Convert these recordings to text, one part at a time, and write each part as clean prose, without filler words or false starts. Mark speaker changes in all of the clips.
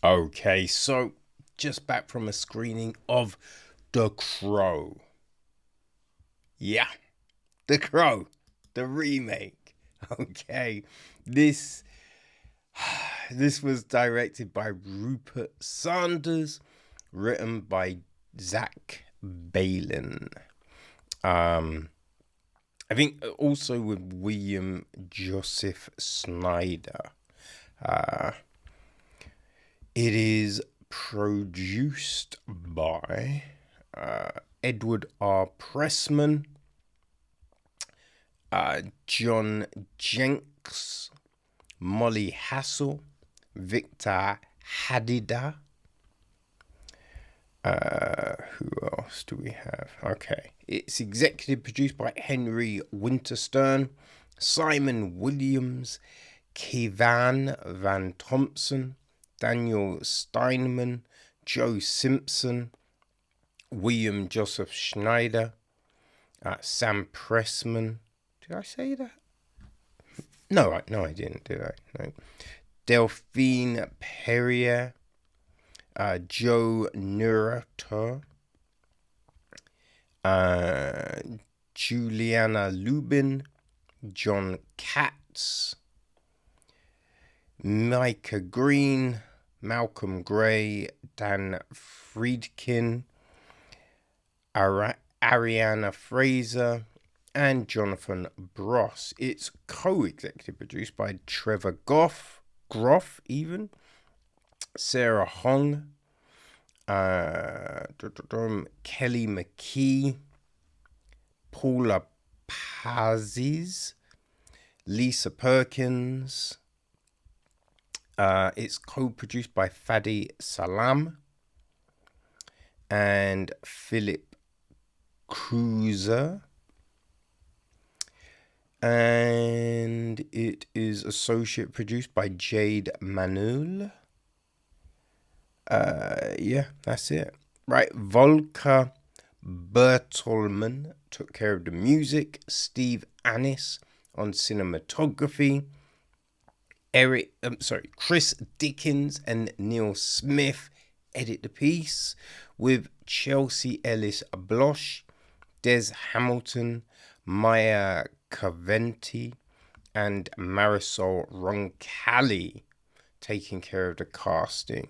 Speaker 1: Okay, so just back from a screening of The Crow. Yeah, The Crow, the remake. Okay, this this was directed by Rupert Sanders, written by Zach Baylin. Um, I think also with William Joseph Schneider. Uh, it is produced by Edward R. Pressman, John Jenks, Molly Hassel, Victor Hadida. Who else do we have? Okay. It's executive produced by Henry Winterstern, Simon Williams, Kevan Van Thompson, Daniel Steinman, Joe Simpson, William Joseph Schneider, Sam Pressman. Did I say that? No, I didn't, did I? No. Delphine Perrier, Joe Nurato, Juliana Lubin, John Katz, Micah Green, Malcolm Gray, Dan Friedkin, Ariana Fraser, and Jonathan Bross. It's co-executive produced by Trevor Groff even, Sarah Hong, Kelly McKee, Paula Pazis, Lisa Perkins. It's co-produced by Fadi Salam and Philip Cruiser. And it is associate produced by Jade Manul. Yeah, that's it. Right, Volker Bertolman took care of the music. Steve Annis on cinematography. Chris Dickens and Neil Smith edit the piece, with Chelsea Ellis Blosh, Des Hamilton, Maya Caventi, and Marisol Roncalli taking care of the casting.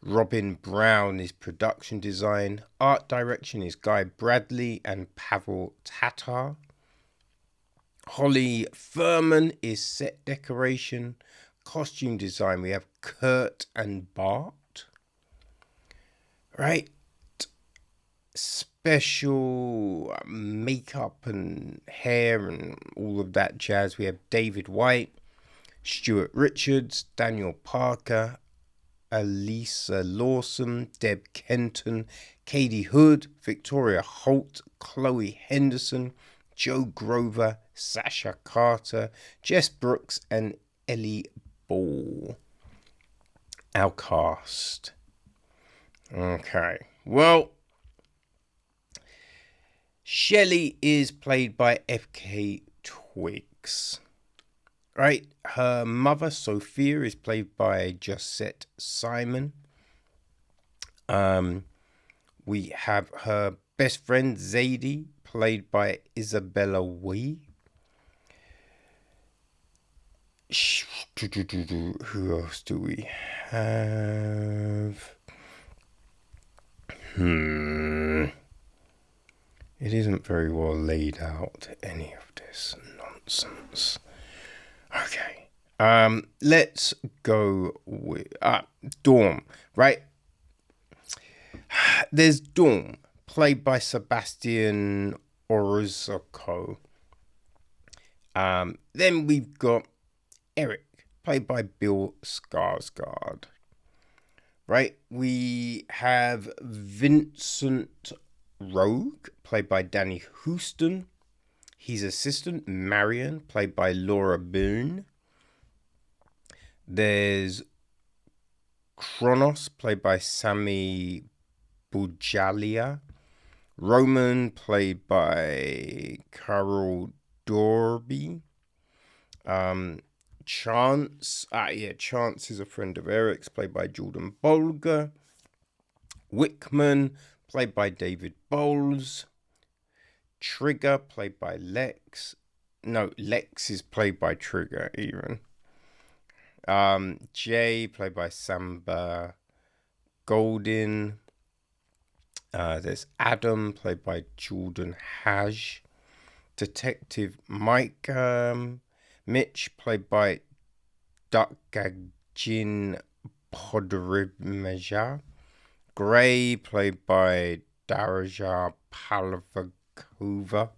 Speaker 1: Robin Brown is production design. Art direction is Guy Bradley and Pavel Tatar. Holly Furman is set decoration. Costume design, we have Kurt and Bart. Right. Special makeup and hair and all of that jazz, we have David White, Stuart Richards, Daniel Parker, Elisa Lawson, Deb Kenton, Katie Hood, Victoria Holt, Chloe Henderson, Joe Grover, Sasha Carter, Jess Brooks, and Ellie Ball. Our cast. Okay, well, Shelly is played by F.K. Twigs. Right, her mother Sophia is played by Josette Simon. We have her best friend Zadie, played by Isabella Wee. Who else do we have? It isn't very well laid out, any of this nonsense. Okay. Let's go with Dawn, right? There's Dawn, played by Sebastian Orozco. Then we've got Eric, played by Bill Skarsgård. Right? We have Vincent Rogue, played by Danny Houston. His assistant, Marion, played by Laura Boone. There's Kronos, played by Sami Bujalia. Roman, played by Carol Dorby. Chance. Chance is a friend of Eric's, played by Jordan Bolger. Wickman, played by David Bowles. Trigger, played by Lex. No, Lex is played by Trigger, even. Jay, played by Samba Goldin. There's Adam, played by Jordan Haj. Detective Mike Mitch, played by Dakgajin Podrimeja. Gray, played by Daraja Palavakova.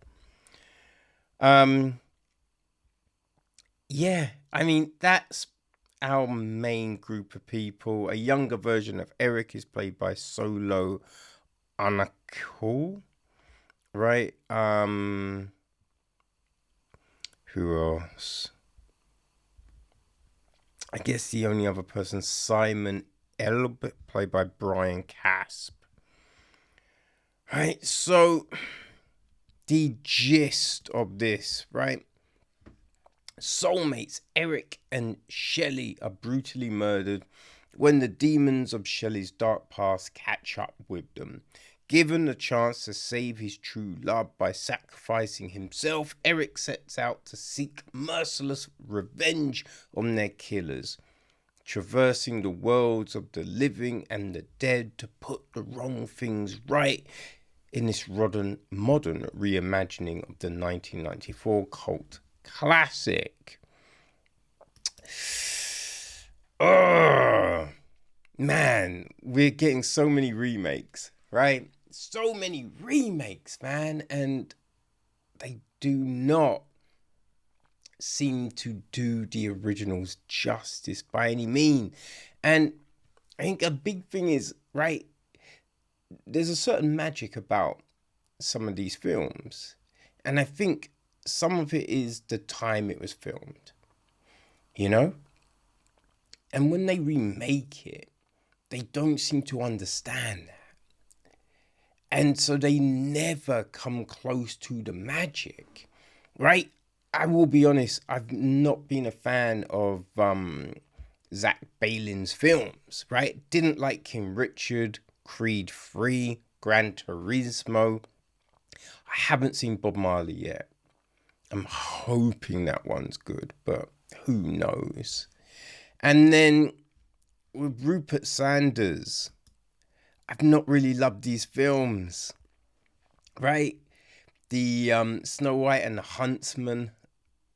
Speaker 1: That's our main group of people. A younger version of Eric is played by Solo Anakul, right? Who else? I guess the only other person, Simon Elb, played by Brian Casp. Right, so the gist of this, right? Soulmates Eric and Shelly are brutally murdered when the demons of Shelly's dark past catch up with them. Given the chance to save his true love by sacrificing himself, Eric sets out to seek merciless revenge on their killers, traversing the worlds of the living and the dead to put the wrong things right in this modern reimagining of the 1994 cult classic. Oh, man, we're getting so many remakes, right? So many remakes, man, and they do not seem to do the originals justice by any mean. And I think a big thing is, right, there's a certain magic about some of these films, and I think some of it is the time it was filmed, you know? And when they remake it, they don't seem to understand that. And so they never come close to the magic, right? I will be honest, I've not been a fan of Zach Baylin's films, right? Didn't like King Richard, Creed 3, Gran Turismo. I haven't seen Bob Marley yet. I'm hoping that one's good, but who knows? And then with Rupert Sanders, I've not really loved these films, right? The Snow White and the Huntsman,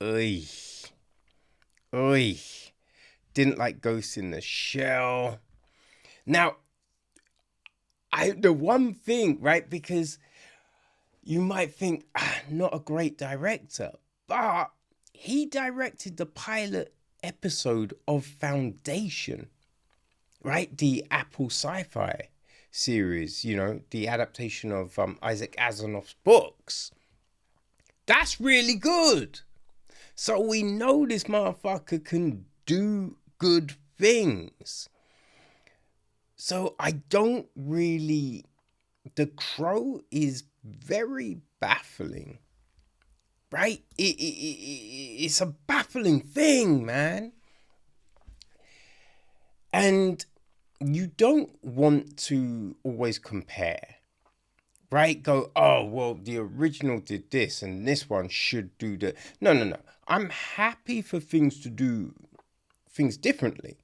Speaker 1: oi. Didn't like Ghost in the Shell. Now, the one thing, right, because you might think, not a great director, but he directed the pilot episode of Foundation, right? The Apple Sci-Fi series, you know, the adaptation of Isaac Asimov's books. That's really good. So we know this motherfucker can do good things. So I don't really... The Crow is very baffling, right? It's a baffling thing, man. And you don't want to always compare, right? Go, oh, well, the original did this and this one should do that. No. I'm happy for things to do things differently,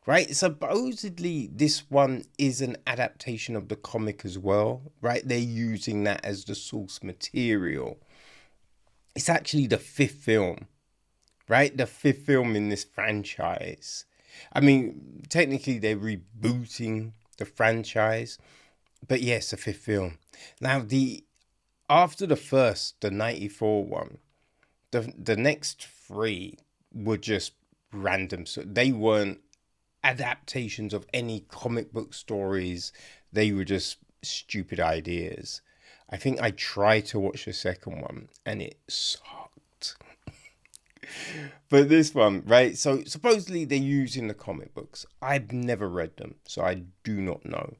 Speaker 1: right? Supposedly, this one is an adaptation of the comic as well, right? They're using that as the source material. It's actually the fifth film, right? The fifth film in this franchise. I mean, technically, they're rebooting the franchise, but yes, the fifth film. Now, after the first, the 94 one, the next three were just random. So they weren't adaptations of any comic book stories. They were just stupid ideas. I think I tried to watch the second one and it sucked. But this one, right? So supposedly they're using the comic books. I've never read them, so I do not know.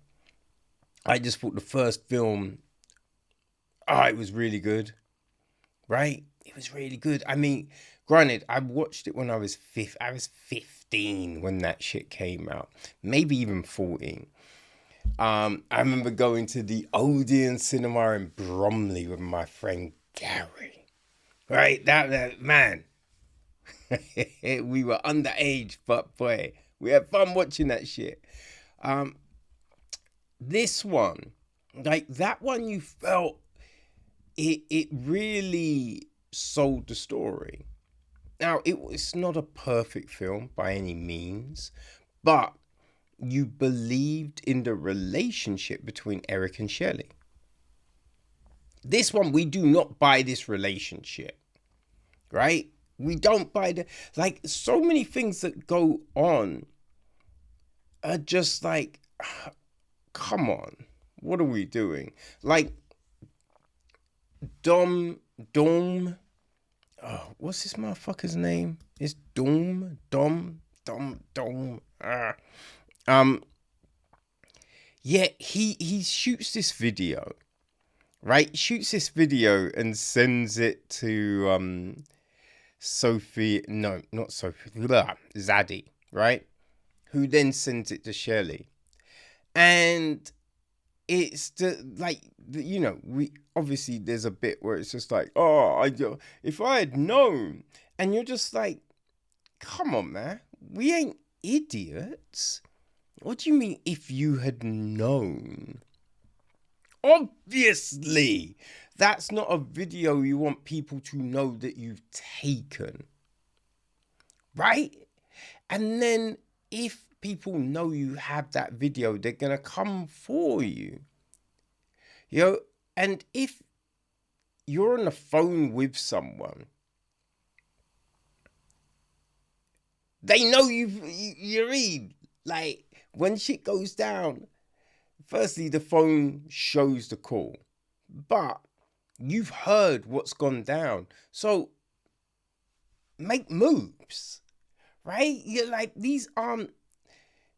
Speaker 1: I just thought the first film, it was really good, right? It was really good. I mean, Granted, I watched it when I was 15 when that shit came out. Maybe even 14. I remember going to the Odeon Cinema in Bromley with my friend Gary. Right? That man. We were underage, but boy, we had fun watching that shit. This one, like that one, you felt it really sold the story. Now, it's not a perfect film by any means, but you believed in the relationship between Eric and Shelly. This one, we do not buy this relationship, right? We don't buy like, so many things that go on are just like, come on, what are we doing? Like, Dom, oh, what's this motherfucker's name? It's Dom. Yeah, he shoots this video, right? Shoots this video and sends it to Zaddy, right? Who then sends it to Shelly. And it's we obviously, there's a bit where it's just like, if I had known, and you're just like, come on, man, we ain't idiots. What do you mean if you had known? Obviously, that's not a video you want people to know that you've taken, right? And then if people know you have that video, they're gonna come for you. And if you're on the phone with someone, they know you read. Like, when shit goes down, firstly, the phone shows the call, but you've heard what's gone down. So make moves, right? You're like, these aren't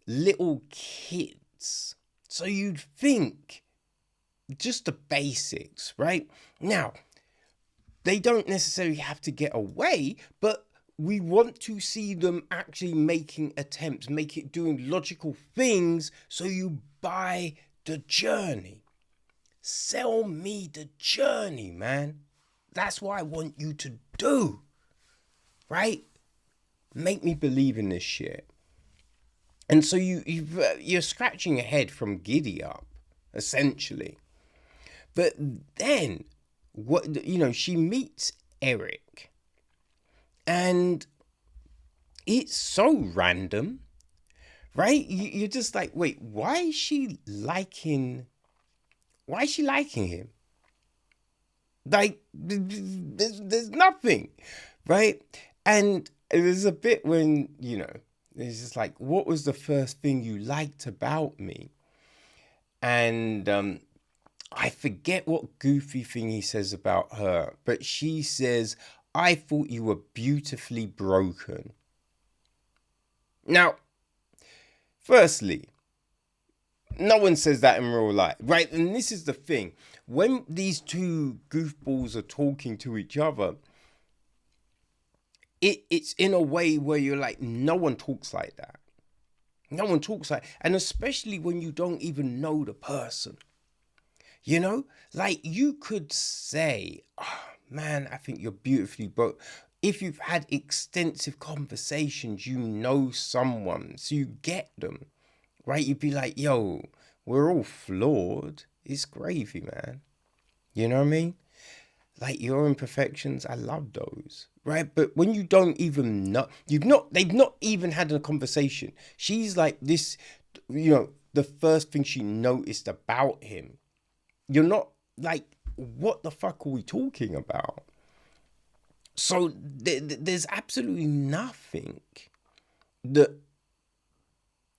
Speaker 1: little kids. So you'd think just the basics, right? Now, they don't necessarily have to get away, but we want to see them actually making attempts, doing logical things, so you buy the journey. Sell me the journey, man. That's what I want you to do, right? Make me believe in this shit. And so you're scratching your head from giddy up, essentially. But then, she meets Eric, and it's so random, right? You're just like, wait, why is she liking him? Like, there's nothing, right? And there's a bit when, it's just like, what was the first thing you liked about me? And I forget what goofy thing he says about her, but she says, I thought you were beautifully broken. Now, firstly, no one says that in real life, right? And this is the thing. When these two goofballs are talking to each other, it's in a way where you're like, no one talks like that. No one talks like, and especially when you don't even know the person. Like, you could say, oh, man, I think you're beautifully broke. If you've had extensive conversations, you know someone, so you get them, right? You'd be like, yo, we're all flawed. It's gravy, man. You know what I mean? Like, your imperfections, I love those, right? But when you don't even know, they've not even had a conversation. She's like this, the first thing she noticed about him. You're not like, what the fuck are we talking about? So there's absolutely nothing that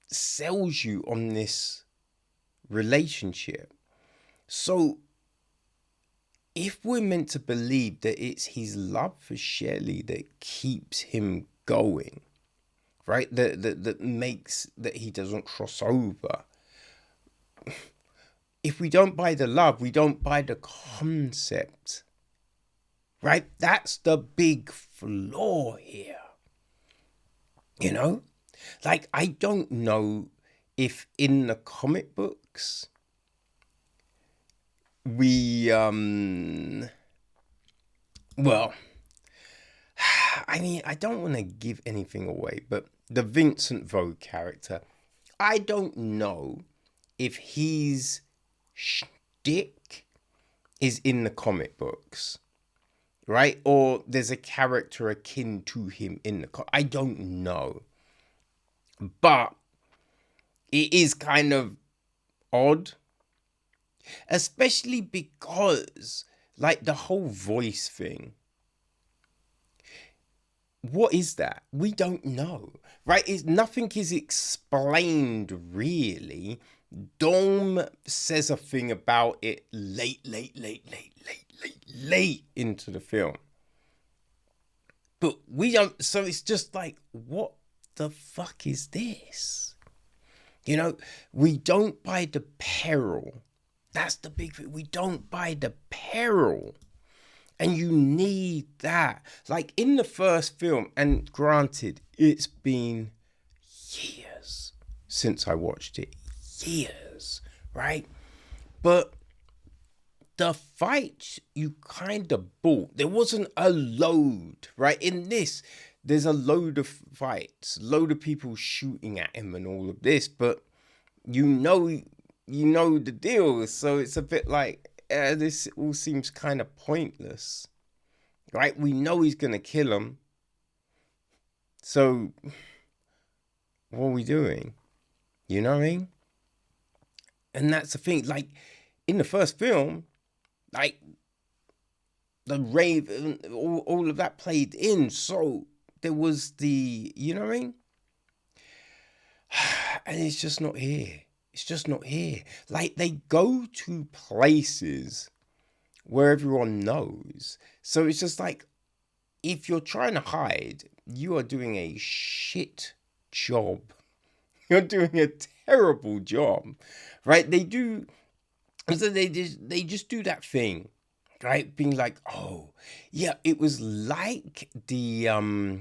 Speaker 1: sells you on this relationship. So if we're meant to believe that it's his love for Shelly that keeps him going, right? That makes that he doesn't cross over. If we don't buy the love, we don't buy the concept right? That's the big flaw here. You know? Like, I don't know if in the comic books we, well, I mean, I don't want to give anything away, but the Vincent Vaughn character, I don't know if his shtick is in the comic books, right? Or there's a character akin to him in the I don't know. But it is kind of odd, especially because, like, the whole voice thing. What is that? We don't know, right? Nothing is explained really. Dome says a thing about it late into the film. But we don't, so it's just like, what the fuck is this? You know, we don't buy the peril. That's the big thing. We don't buy the peril. And you need that. Like in the first film, and granted, it's been years since I watched it. Years, right? But the fight you kind of bought. There wasn't a load, right? In this, there's a load of fights, load of people shooting at him and all of this, but you know the deal. So it's a bit like, this all seems kind of pointless, right? We know he's going to kill him. So what are we doing? You know what I mean? And that's the thing, like in the first film, like the rave, all of that played in. So there was the, you know what I mean? And it's just not here. It's just not here. Like they go to places where everyone knows. So it's just like, if you're trying to hide, you are doing a shit job. You're doing a terrible job, right? They just do that thing, right? Being like, oh, yeah, it was like the, I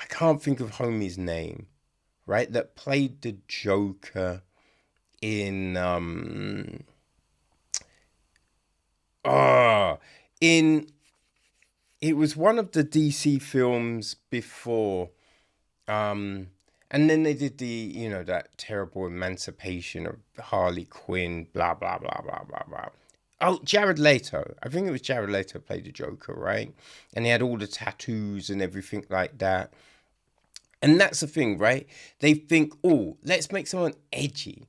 Speaker 1: can't think of homie's name, right? That played the Joker in, it was one of the DC films before, and then they did the, that terrible emancipation of Harley Quinn, blah, blah, blah, blah, blah, blah. Oh, Jared Leto. I think it was Jared Leto played the Joker, right? And he had all the tattoos and everything like that. And that's the thing, right? They think, oh, let's make someone edgy.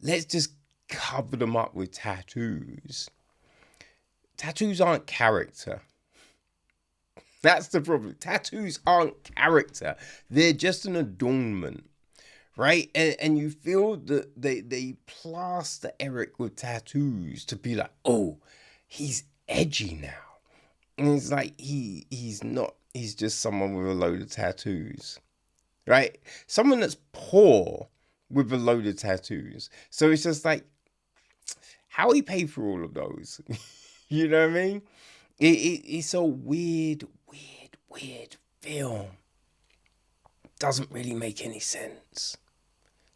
Speaker 1: Let's just cover them up with tattoos. Tattoos aren't character. That's the problem. Tattoos aren't character. They're just an adornment, right? And you feel that they plaster Eric with tattoos to be like, oh, he's edgy now. And it's like, he's not. He's just someone with a load of tattoos, right? Someone that's poor with a load of tattoos. So it's just like, how he paid for all of those? You know what I mean? It's a weird film. Doesn't really make any sense.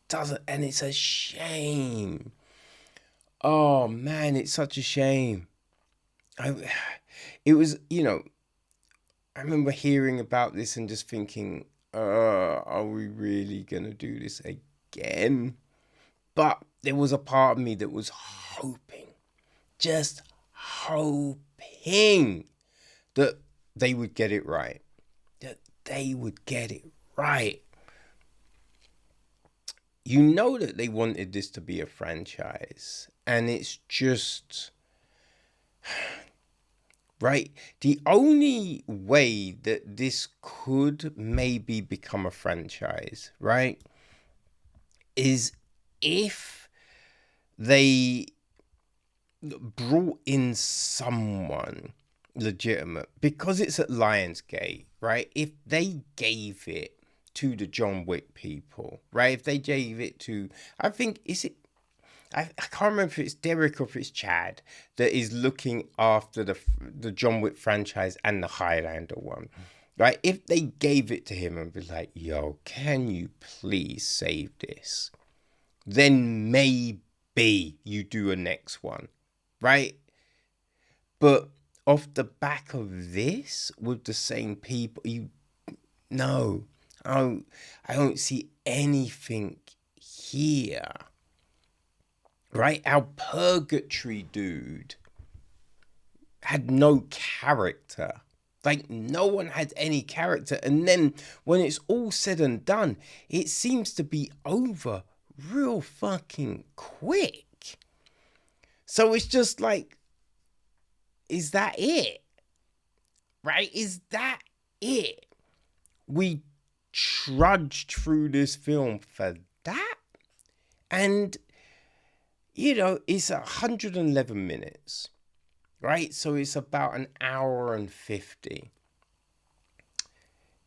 Speaker 1: Doesn't, and it's a shame. Oh man, it's such a shame. It was, I remember hearing about this and just thinking, are we really gonna do this again? But there was a part of me that was hoping, just hoping that they would get it right. That they would get it right. You know that they wanted this to be a franchise, and it's just, right? The only way that this could maybe become a franchise, right, is if they brought in someone legitimate, because it's at Lionsgate, right? If they gave it to the John Wick people, right? If they gave it to, I think, is I can't remember if it's Derek or if it's Chad that is looking after the John Wick franchise and the Highlander one. Right? If they gave it to him and be like, yo, can you please save this? Then maybe you do a next one. Right? But off the back of this, with the same people, no. I don't see anything here. Right? Our Purgatory dude had no character. Like, no one had any character. And then when it's all said and done, it seems to be over real fucking quick. So it's just like, is that it? Right? Is that it? We trudged through this film for that? And, you know, it's 111 minutes. Right? So it's about an hour and 50.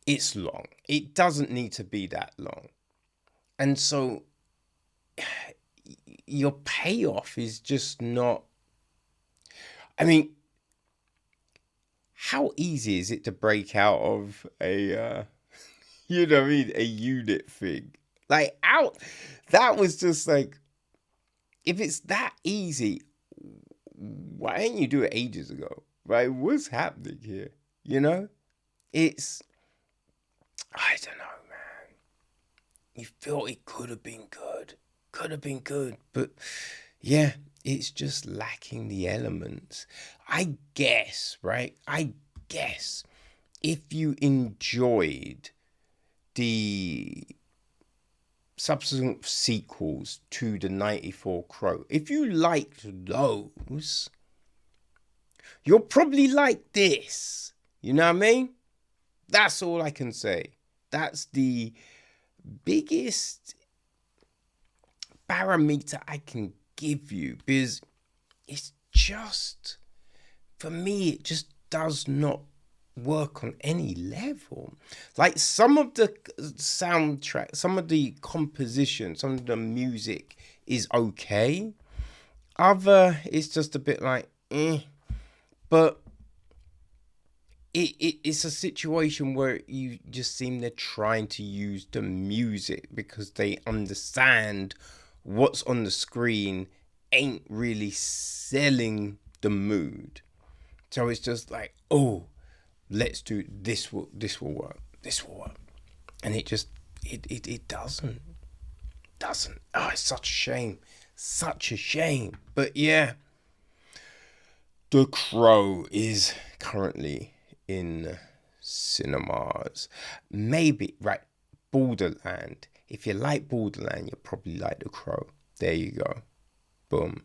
Speaker 1: It's long. It doesn't need to be that long. And so your payoff is just not... I mean, how easy is it to break out of a, you know what I mean, a unit thing? Like, that was just like, if it's that easy... why didn't you do it ages ago? Right? What's happening here? You know? It's... I don't know, man. You feel it could have been good. Could have been good. But, yeah, it's just lacking the elements. I guess, right? I guess if you enjoyed the subsequent sequels to the 94 Crow, if you liked those, you'll probably like this. You know what I mean? That's all I can say. That's the biggest parameter I can give you, because it's just, for me, it just does not work on any level. Like, some of the soundtrack, some of the composition, some of the music is okay. Other, it's just a bit like, But it's a situation where you just seem they're trying to use the music because they understand what's on the screen ain't really selling the mood. So it's just like, oh, let's do this. This will work. This will work. And it just it doesn't. Oh, it's such a shame. Such a shame. But yeah, The Crow is currently in cinemas. Maybe, right, Borderland. If you like Borderland, you'll probably like The Crow. There you go. Boom.